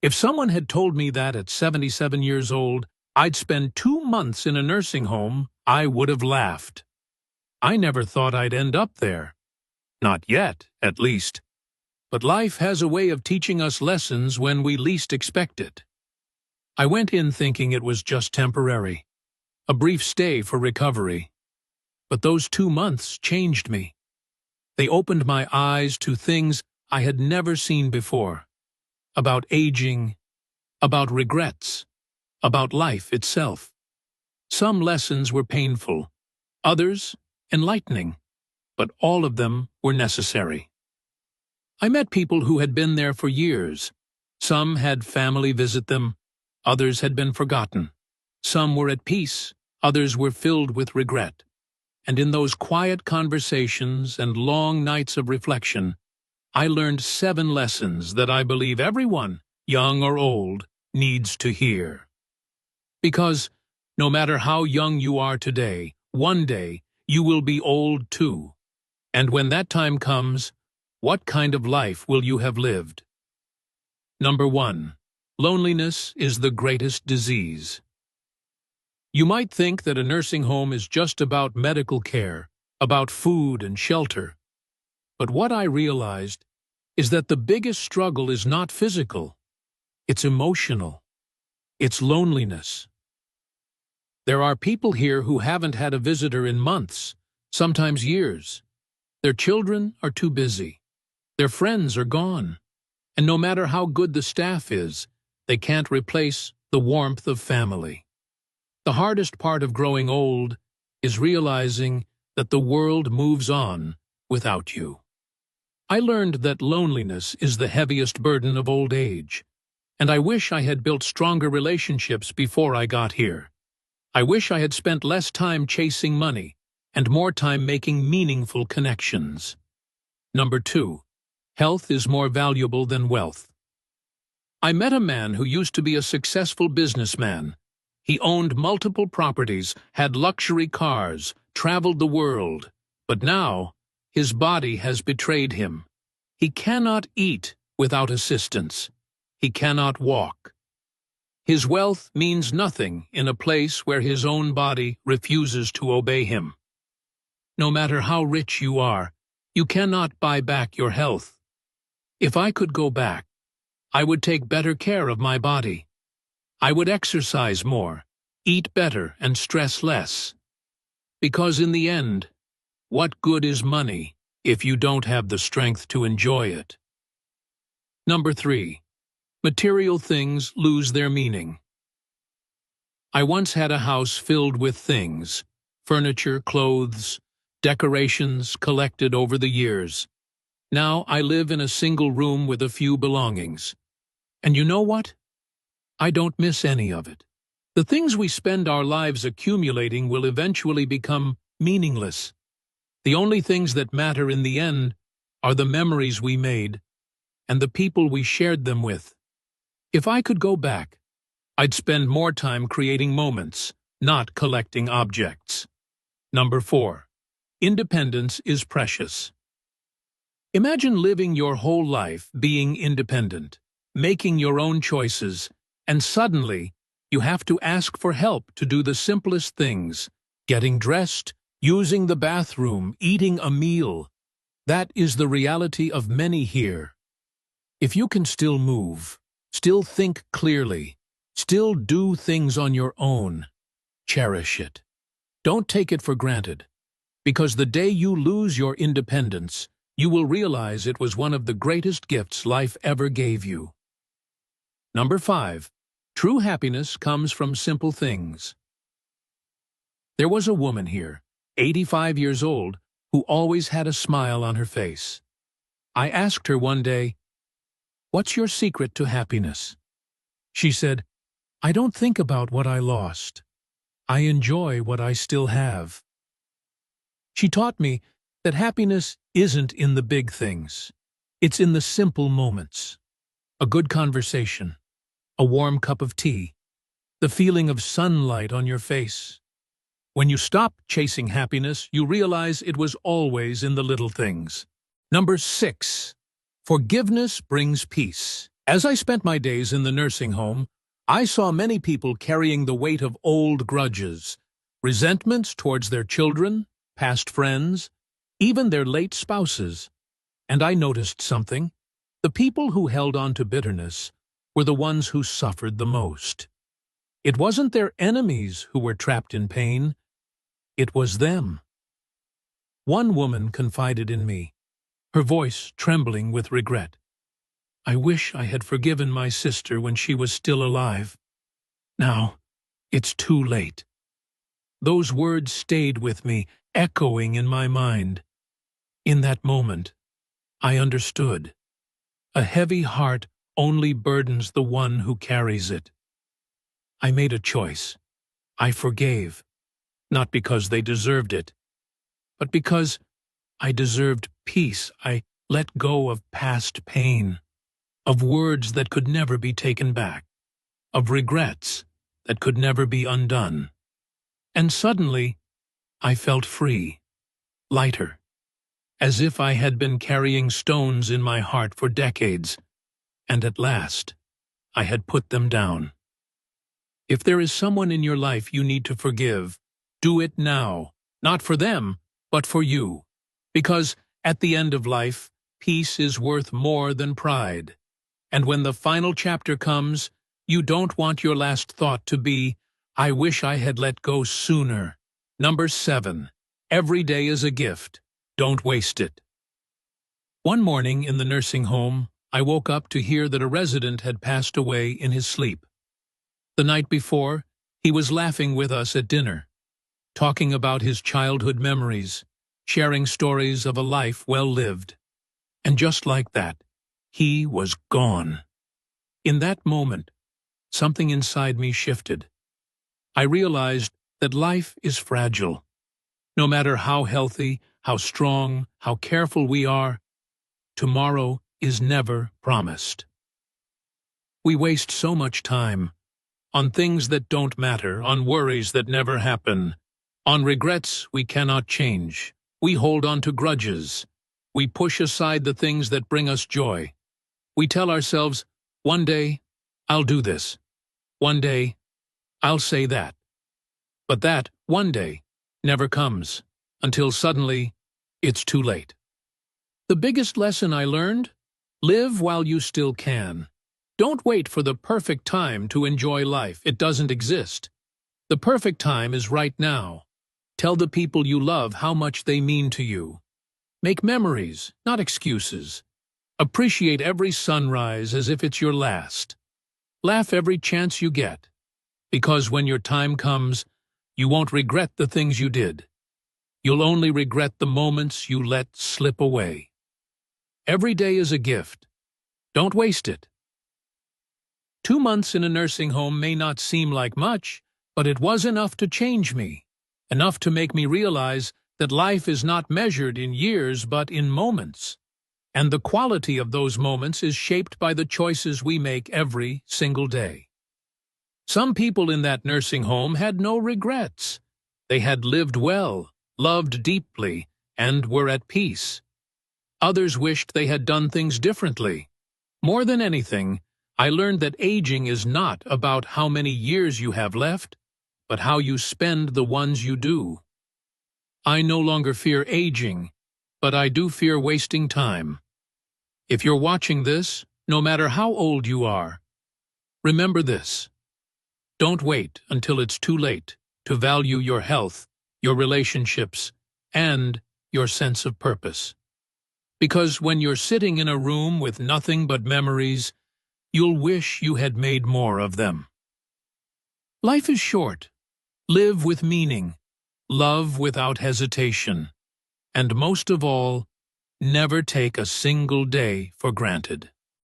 If someone had told me that at 77 years old, I'd spend 2 months in a nursing home, I would have laughed. I never thought I'd end up there. Not yet, at least. But life has a way of teaching us lessons when we least expect it. I went in thinking it was just temporary, a brief stay for recovery. But those 2 months changed me. They opened my eyes to things I had never seen before. About aging, about regrets, about life itself. Some lessons were painful, others enlightening, but all of them were necessary. I met people who had been there for years. Some had family visit them, others had been forgotten. Some were at peace, others were filled with regret. And in those quiet conversations and long nights of reflection, I learned 7 lessons that I believe everyone, young or old, needs to hear. Because no matter how young you are today, one day you will be old too. And when that time comes, what kind of life will you have lived? Number 1. Loneliness is the greatest disease. You might think that a nursing home is just about medical care, about food and shelter. But what I realized is that the biggest struggle is not physical, it's emotional. It's loneliness. There are people here who haven't had a visitor in months, sometimes years. Their children are too busy. Their friends are gone. And no matter how good the staff is, they can't replace the warmth of family. The hardest part of growing old is realizing that the world moves on without you. I learned that loneliness is the heaviest burden of old age, and I wish I had built stronger relationships before I got here. I wish I had spent less time chasing money and more time making meaningful connections. Number 2. Health is more valuable than wealth. I met a man who used to be a successful businessman. He owned multiple properties, had luxury cars, traveled the world, but now his body has betrayed him. He cannot eat without assistance. He cannot walk. His wealth means nothing in a place where his own body refuses to obey him. No matter how rich you are, you cannot buy back your health. If I could go back, I would take better care of my body. I would exercise more, eat better, and stress less. Because in the end, what good is money if you don't have the strength to enjoy it? Number 3. Material things lose their meaning. I once had a house filled with things, furniture, clothes, decorations collected over the years. Now I live in a single room with a few belongings. And you know what? I don't miss any of it. The things we spend our lives accumulating will eventually become meaningless. The only things that matter in the end are the memories we made and the people we shared them with. If I could go back, I'd spend more time creating moments, not collecting objects. Number 4. Independence is precious. Imagine living your whole life being independent, making your own choices, and suddenly you have to ask for help to do the simplest things, getting dressed, using the bathroom, eating a meal. That is the reality of many here. If you can still move, still think clearly, still do things on your own, cherish it. Don't take it for granted, because the day you lose your independence, you will realize it was one of the greatest gifts life ever gave you. Number 5. True happiness comes from simple things. There was a woman here, 85 years old, who always had a smile on her face. I asked her one day, "What's your secret to happiness?" She said, "I don't think about what I lost. I enjoy what I still have." She taught me that happiness isn't in the big things. It's in the simple moments. A good conversation, a warm cup of tea, the feeling of sunlight on your face. When you stop chasing happiness, you realize it was always in the little things. Number 6. Forgiveness brings peace. As I spent my days in the nursing home, I saw many people carrying the weight of old grudges, resentments towards their children, past friends, even their late spouses. And I noticed something. The people who held on to bitterness were the ones who suffered the most. It wasn't their enemies who were trapped in pain. It was them. One woman confided in me, her voice trembling with regret. "I wish I had forgiven my sister when she was still alive. Now, it's too late." Those words stayed with me, echoing in my mind. In that moment, I understood. A heavy heart only burdens the one who carries it. I made a choice. I forgave, not because they deserved it, but because I deserved peace. I let go of past pain, of words that could never be taken back, of regrets that could never be undone. And suddenly, I felt free, lighter, as if I had been carrying stones in my heart for decades, and at last, I had put them down. If there is someone in your life you need to forgive, do it now, not for them, but for you. Because at the end of life, peace is worth more than pride. And when the final chapter comes, you don't want your last thought to be, "I wish I had let go sooner." Number 7. Every day is a gift. Don't waste it. One morning in the nursing home, I woke up to hear that a resident had passed away in his sleep. The night before, he was laughing with us at dinner, talking about his childhood memories, sharing stories of a life well lived. And just like that, he was gone. In that moment, something inside me shifted. I realized that life is fragile. No matter how healthy, how strong, how careful we are, tomorrow is never promised. We waste so much time on things that don't matter, on worries that never happen, on regrets we cannot change. We hold on to grudges. We push aside the things that bring us joy. We tell ourselves, "One day, I'll do this. One day, I'll say that." But that one day never comes, until suddenly, it's too late. The biggest lesson I learned? Live while you still can. Don't wait for the perfect time to enjoy life. It doesn't exist. The perfect time is right now. Tell the people you love how much they mean to you. Make memories, not excuses. Appreciate every sunrise as if it's your last. Laugh every chance you get, because when your time comes, you won't regret the things you did. You'll only regret the moments you let slip away. Every day is a gift. Don't waste it. 2 months in a nursing home may not seem like much, but it was enough to change me, enough to make me realize that life is not measured in years but in moments, and the quality of those moments is shaped by the choices we make every single day. Some people in that nursing home had no regrets. They had lived well, loved deeply, and were at peace. Others wished they had done things differently. More than anything, I learned that aging is not about how many years you have left, but how you spend the ones you do. I no longer fear aging, but I do fear wasting time. If you're watching this, no matter how old you are, remember this. Don't wait until it's too late to value your health, your relationships, and your sense of purpose. Because when you're sitting in a room with nothing but memories, you'll wish you had made more of them. Life is short. Live with meaning. Love without hesitation. And most of all, never take a single day for granted.